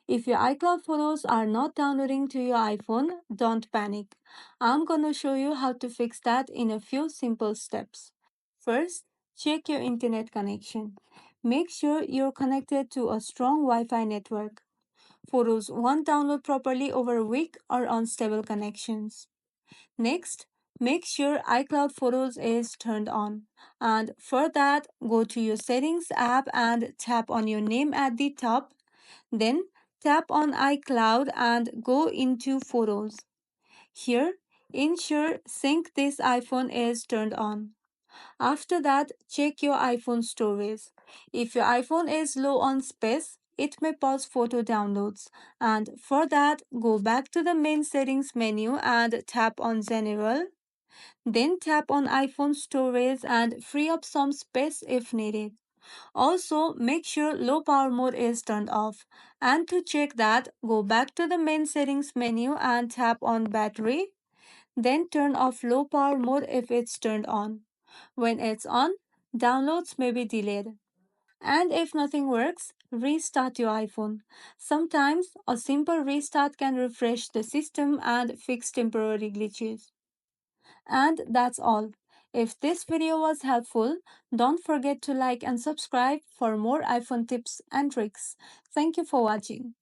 If your iCloud photos are not downloading to your iPhone, don't panic. I'm gonna show you how to fix that in a few simple steps. First, check your internet connection. Make sure you're connected to a strong Wi-Fi network. Photos won't download properly over weak or unstable connections. Next, make sure iCloud Photos is turned on. And for that, go to your Settings app and tap on your name at the top. Then tap on iCloud and go into Photos. Here, ensure Sync this iPhone is turned on. After that, check your iPhone storage. If your iPhone is low on space, it may pause photo downloads. And for that, go back to the main settings menu and tap on General. Then tap on iPhone storage and free up some space if needed. Also, make sure low power mode is turned off. And to check that, go back to the main settings menu and tap on battery. Then turn off low power mode if it's turned on. When it's on, downloads may be delayed. And if nothing works, restart your iPhone. Sometimes a simple restart can refresh the system and fix temporary glitches. And that's all. If this video was helpful, don't forget to like and subscribe for more iPhone tips and tricks. Thank you for watching.